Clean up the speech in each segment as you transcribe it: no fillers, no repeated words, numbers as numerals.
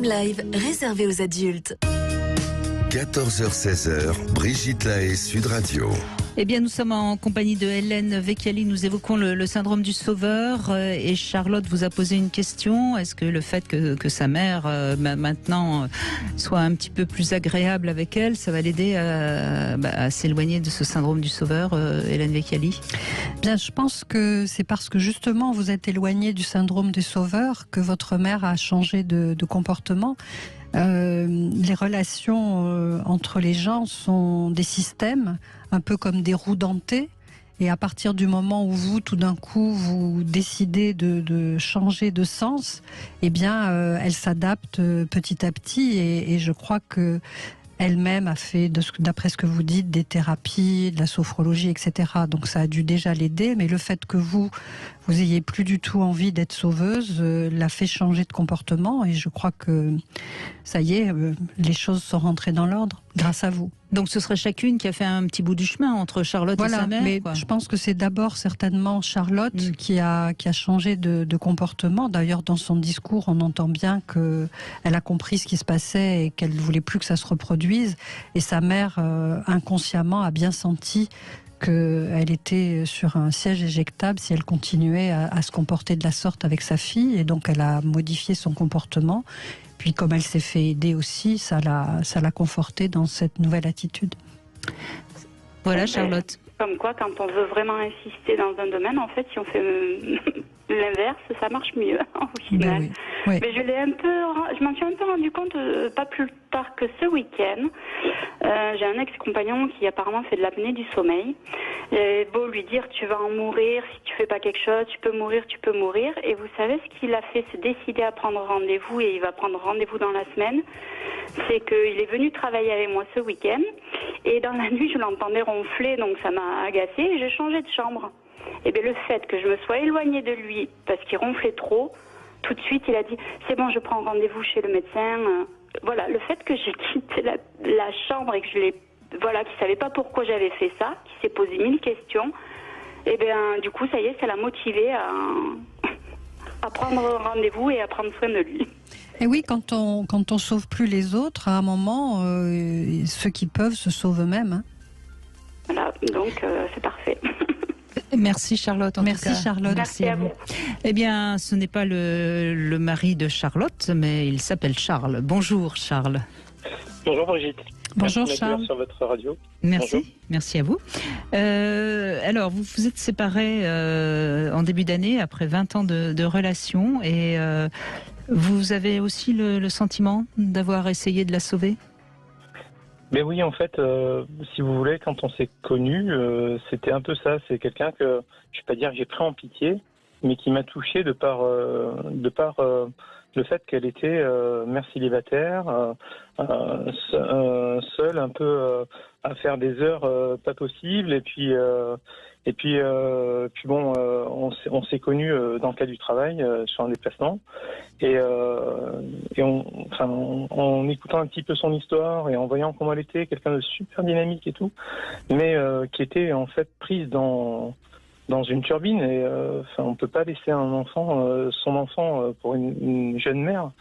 Live, réservé aux adultes. 14h-16h, Brigitte Lahaie, Sud Radio. Eh bien, nous sommes en compagnie de Hélène Vecchiali. Nous évoquons le syndrome du sauveur. Et Charlotte vous a posé une question. Est-ce que le fait que sa mère, maintenant, soit un petit peu plus agréable avec elle, ça va l'aider à s'éloigner de ce syndrome du sauveur, Hélène Vecchiali ? Bien, je pense que c'est parce que justement vous êtes éloigné du syndrome du sauveur que votre mère a changé de comportement. Les relations entre les gens sont des systèmes, un peu comme des roues dentées. Et à partir du moment où vous, tout d'un coup, vous décidez de changer de sens, eh bien, elle s'adapte petit à petit. Et je crois que elle-même a fait, d'après ce que vous dites, des thérapies, de la sophrologie, etc. Donc ça a dû déjà l'aider. Mais le fait que vous ayez plus du tout envie d'être sauveuse l'a fait changer de comportement. Et je crois que ça y est, les choses sont rentrées dans l'ordre grâce à vous. Donc ce serait chacune qui a fait un petit bout du chemin entre Charlotte et sa mère. Mais je pense que c'est d'abord certainement Charlotte qui a changé de comportement. D'ailleurs, dans son discours, on entend bien qu'elle a compris ce qui se passait et qu'elle ne voulait plus que ça se reproduise. Et sa mère, inconsciemment, a bien senti qu'elle était sur un siège éjectable si elle continuait à se comporter de la sorte avec sa fille. Et donc, elle a modifié son comportement. Puis comme elle s'est fait aider aussi, ça l'a confortée dans cette nouvelle attitude. Voilà, Charlotte. Comme quoi, quand on veut vraiment insister dans un domaine, en fait, si on fait l'inverse, ça marche mieux au final. Ben oui. Mais je m'en suis un peu rendu compte pas plus tard que ce week-end. J'ai un ex-compagnon qui apparemment fait de l'apnée du sommeil. J'ai beau lui dire tu vas en mourir, si tu fais pas quelque chose, tu peux mourir. Et vous savez ce qu'il a fait, se décider à prendre rendez-vous, et il va prendre rendez-vous dans la semaine. C'est qu'il est venu travailler avec moi ce week-end, et dans la nuit je l'entendais ronfler, donc ça m'a agacée, et j'ai changé de chambre. Et bien le fait que je me sois éloignée de lui parce qu'il ronflait trop, tout de suite il a dit c'est bon, je prends rendez-vous chez le médecin. Voilà, le fait que j'ai quitté la chambre et que qu'il savait pas pourquoi j'avais fait ça, qu'il s'est posé 1000 questions, et bien du coup ça y est, ça l'a motivé à prendre rendez-vous et à prendre soin de lui. Et oui, quand on sauve plus les autres, à un moment, ceux qui peuvent se sauvent eux-mêmes. Hein. Voilà, donc c'est parfait. Merci Charlotte. Merci Charlotte. Merci à vous. Eh bien, ce n'est pas le mari de Charlotte, mais il s'appelle Charles. Bonjour Charles. Bonjour Brigitte. Bonjour Merci Charles. sur votre radio. Merci. Bonjour. Merci à vous. Alors, vous vous êtes séparés en début d'année après 20 ans de relation, et vous avez aussi le sentiment d'avoir essayé de la sauver ? Mais oui, en fait, si vous voulez, quand on s'est connus, c'était un peu ça. C'est quelqu'un que, je vais pas dire que j'ai pris en pitié, mais qui m'a touché de par le fait qu'elle était mère célibataire, seule, un peu à faire des heures pas possibles, et puis bon, on s'est connus dans le cadre du travail sur un déplacement, et en écoutant un petit peu son histoire et en voyant comment elle était, quelqu'un de super dynamique et tout, mais qui était en fait prise dans une turbine, et on peut pas laisser son enfant pour une jeune mère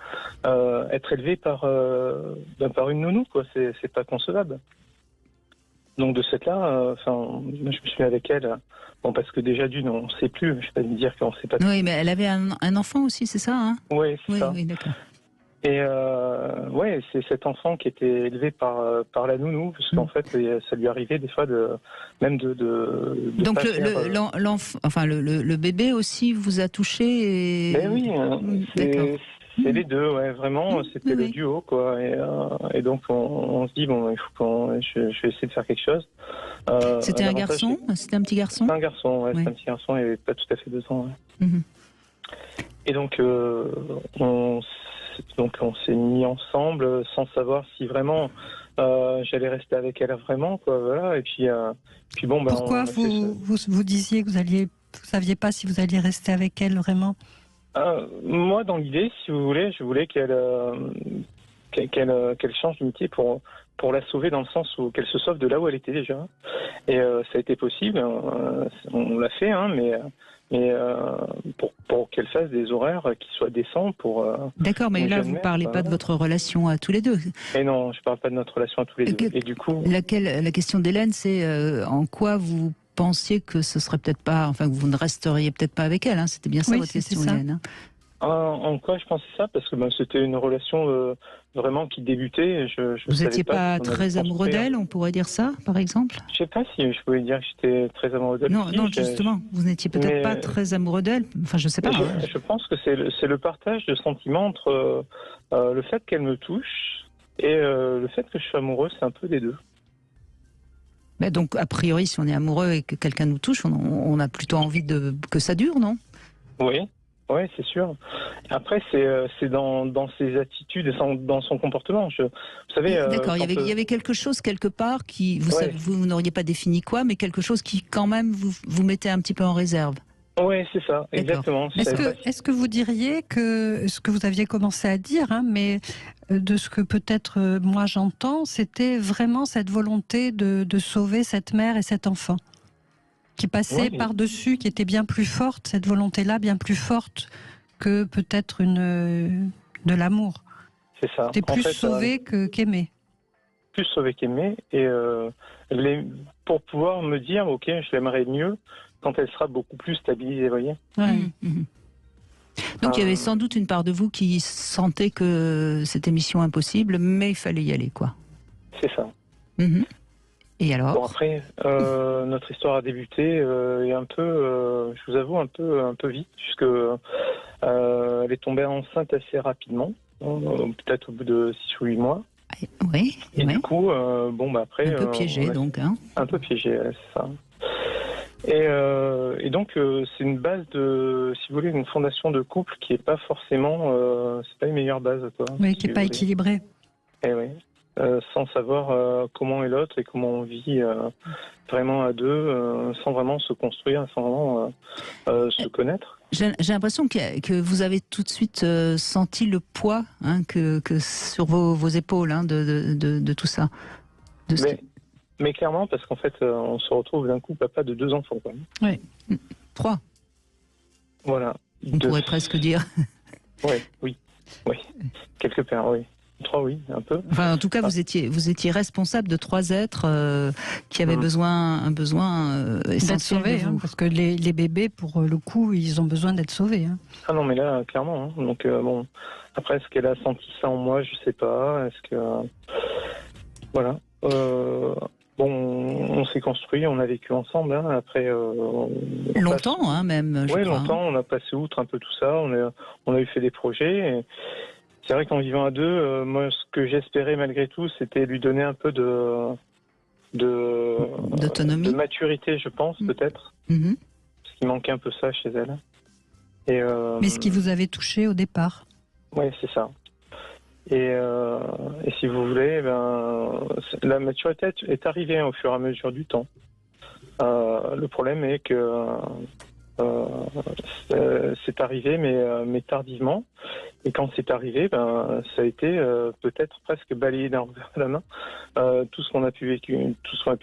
être élevé par une nounou, quoi. C'est pas concevable. Donc de ce fait-là, moi je me suis mis avec elle. Bon, parce que déjà d'une, on sait plus. Je vais pas me dire qu'on sait pas. Oui, mais elle avait un enfant aussi, c'est ça, hein ? Oui, c'est ça. Oui, d'accord. Et c'est cet enfant qui était élevé par la nounou, parce qu'en fait, ça lui arrivait des fois même de donc pas faire, le bébé aussi vous a touché. Ben oui, c'est les deux, ouais, vraiment, c'était le duo, quoi. Et donc on se dit bon, il faut je vais essayer de faire quelque chose. C'était un garçon, c'était un petit garçon. C'est un garçon, ouais, c'est un petit garçon, il avait pas tout à fait 2 ans. Ouais. Mm-hmm. Et donc on s'est mis ensemble sans savoir si vraiment j'allais rester avec elle vraiment, quoi, voilà. Et puis bon, ben. Pourquoi vous disiez que vous saviez pas si vous alliez rester avec elle vraiment? Moi, dans l'idée, si vous voulez, je voulais qu'elle change de métier pour la sauver, dans le sens où qu'elle se sauve de là où elle était déjà. Et ça a été possible, on l'a fait, hein, mais pour qu'elle fasse des horaires qui soient décents pour. D'accord, mais une là, jeune vous ne mère, parlez pas de votre relation à tous les deux. Et non, je parle pas de notre relation à tous les deux. Et du coup. La question d'Hélène, c'est en quoi vous pensiez que ce serait peut-être pas, enfin, que vous ne resteriez peut-être pas avec elle. Hein. C'était bien ça Oui, votre c'était question, ça. Hélène. Hein. En quoi je pensais ça? Parce que c'était une relation vraiment qui débutait. Et je Vous savais n'étiez pas qu'on allait très amoureux construire. d'elle, on pourrait dire ça, par exemple? Je sais pas si je pouvais dire que j'étais très amoureux d'elle. Non, Si, non, justement, vous n'étiez peut-être mais- pas très amoureux d'elle. Enfin, je sais pas. hein. Je pense que c'est le partage de sentiments entre le fait qu'elle me touche et le fait que je suis amoureux, c'est un peu des deux. Mais donc, a priori, si on est amoureux et que quelqu'un nous touche, on a plutôt envie que ça dure, non? Oui, ouais, c'est sûr. Après, c'est dans ses attitudes et dans son comportement. Vous savez. D'accord, il quand, y avait quelque chose quelque part qui, Ouais. vous n'auriez pas défini quoi, mais quelque chose qui quand même vous mettez un petit peu en réserve. Oui, c'est ça, exactement. Je savais pas si- Est-ce que vous diriez que ce que vous aviez commencé à dire, hein, mais de ce que peut-être moi j'entends, c'était vraiment cette volonté de sauver cette mère et cet enfant qui passait Oui. par-dessus, qui était bien plus forte, cette volonté-là bien plus forte que peut-être de l'amour. C'est ça. C'était En plus fait, sauver qu'aimer. plus sauver qu'aimer et pour pouvoir me dire, ok, je l'aimerais mieux quand elle sera beaucoup plus stabilisée, vous voyez. Ouais. Mhm. Donc il y avait sans doute une part de vous qui sentait que c'était mission impossible, mais il fallait y aller, quoi. C'est ça. Mhm. Et alors? Bon, après, notre histoire a débuté et un peu, je vous avoue, un peu vite, puisque elle est tombée enceinte assez rapidement, peut-être au bout de 6 ou 8 mois. Oui, Et oui. du coup, après... Un peu piégé, donc. Hein. Un peu piégé, ouais, c'est ça. Et donc, c'est une base si vous voulez, une fondation de couple qui n'est pas forcément... c'est pas une meilleure base, quoi. Oui, si qui n'est vous pas voulez. équilibré. Eh oui. Sans savoir comment est l'autre et comment on vit vraiment à deux, sans vraiment se construire, sans vraiment se connaître. J'ai l'impression que vous avez tout de suite senti le poids hein, que sur vos épaules hein, de tout ça. De ce Mais clairement, parce qu'en fait, on se retrouve d'un coup papa de 2 enfants. Quoi. 3, Voilà. on pourrait presque dire. Oui. Quelque part, oui. 3, oui, un peu. Enfin, en tout cas, vous étiez responsable de 3 êtres qui avaient un besoin D'être essentiel sauvés, de hein, vous. parce que les bébés, pour le coup, ils ont besoin d'être sauvés. Hein. Ah non, mais là, clairement. Hein. Donc, bon, après, est-ce qu'elle a senti ça en moi? Je sais pas. Est-ce que... voilà. Bon, on s'est construit, on a vécu ensemble. Hein. Après, Longtemps, hein, même. Oui, je crois, longtemps. On a passé outre un peu tout ça. On a eu fait des projets. Et c'est vrai qu'en vivant à deux, moi, ce que j'espérais malgré tout, c'était lui donner un peu d'autonomie, de maturité, je pense, peut-être. Mhm. Parce qu'il manquait un peu ça chez elle. Et, Mais ce qui vous avait touché au départ. Oui, c'est ça. Et si vous voulez, la maturité est arrivée au fur et à mesure du temps. Le problème est que c'est arrivé, mais tardivement. Et quand c'est arrivé, ça a été peut-être presque balayé d'un revers de la main tout ce qu'on a pu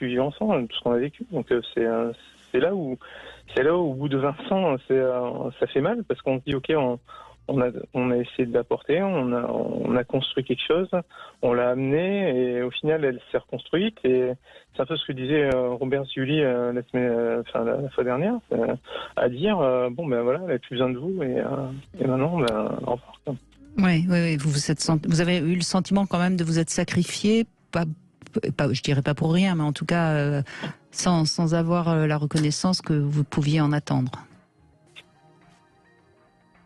vivre ensemble, tout ce qu'on a vécu. Donc c'est là où au bout de 20 ans, ça fait mal parce qu'on se dit ok, on a essayé de l'apporter, on a construit quelque chose, on l'a amené et au final elle s'est reconstruite et c'est un peu ce que disait Robert Ziuli la fois dernière, à dire bon ben voilà, elle n'a plus besoin de vous et maintenant au revoir. Oui, vous avez eu le sentiment quand même de vous être sacrifié, pas, je dirais pas pour rien, mais en tout cas sans avoir la reconnaissance que vous pouviez en attendre.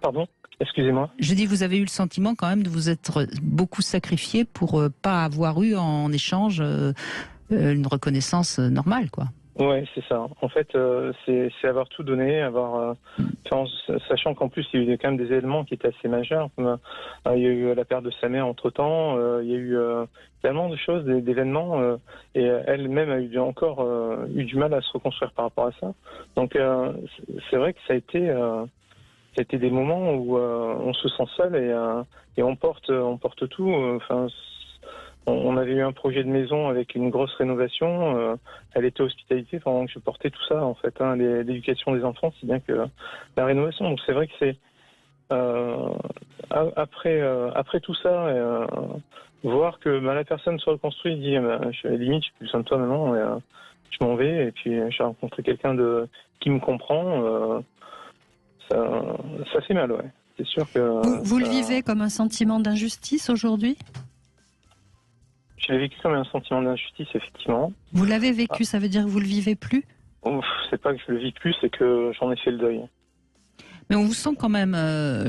Pardon ? Excusez-moi. Je dis, vous avez eu le sentiment quand même de vous être beaucoup sacrifié pour pas avoir eu en échange une reconnaissance normale, quoi. Ouais, c'est ça. En fait, c'est avoir tout donné, sachant qu'en plus il y a eu quand même des éléments qui étaient assez majeurs. Il y a eu la perte de sa mère entre-temps, il y a eu tellement de choses, d'événements, et elle-même a eu du mal à se reconstruire par rapport à ça. Donc c'est vrai que ça a été des moments où on se sent seul et on porte tout. on avait eu un projet de maison avec une grosse rénovation. Elle était hospitalité pendant que je portais tout ça, en fait, hein, l'éducation des enfants, si bien que la rénovation. Donc c'est vrai que c'est après tout ça, voir que la personne se reconstruit, dit limite, j'ai plus besoin de toi maintenant, je m'en vais, et puis j'ai rencontré quelqu'un qui me comprend. Ça fait mal, ouais. C'est sûr que. Vous le vivez comme un sentiment d'injustice aujourd'hui ? Je l'ai vécu comme un sentiment d'injustice, effectivement. Vous l'avez vécu, ça veut dire que vous le vivez plus ? C'est pas que je le vis plus, c'est que j'en ai fait le deuil. Mais on vous sent quand même,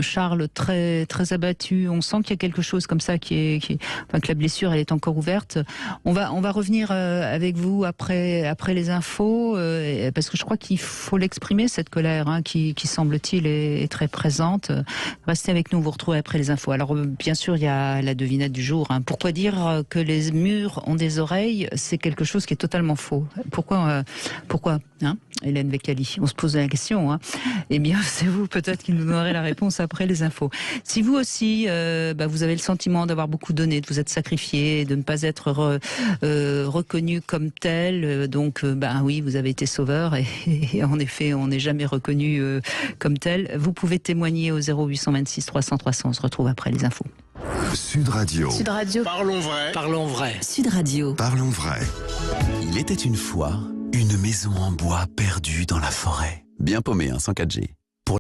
Charles, très très abattu. On sent qu'il y a quelque chose comme ça enfin, que la blessure elle est encore ouverte. On va revenir avec vous après les infos, parce que je crois qu'il faut l'exprimer, cette colère, hein, qui semble-t-il est très présente. Restez avec nous, vous retrouvez après les infos. Alors bien sûr, il y a la devinette du jour. Hein. Pourquoi dire que les murs ont des oreilles ? C'est quelque chose qui est totalement faux. Pourquoi hein, Hélène Vecchiali, on se pose la question. Hein. Eh bien, c'est vous peut-être qui nous donnerez la réponse après les infos. Si vous aussi, vous avez le sentiment d'avoir beaucoup donné, de vous être sacrifié, de ne pas être reconnu comme tel, donc oui, vous avez été sauveur et en effet, on n'est jamais reconnu comme tel. Vous pouvez témoigner au 0826 300 300. On se retrouve après les infos. Sud Radio. Sud Radio. Parlons vrai. Parlons vrai. Sud Radio. Parlons vrai. Il était une fois une maison en bois perdue dans la forêt. Bien paumée, 104G.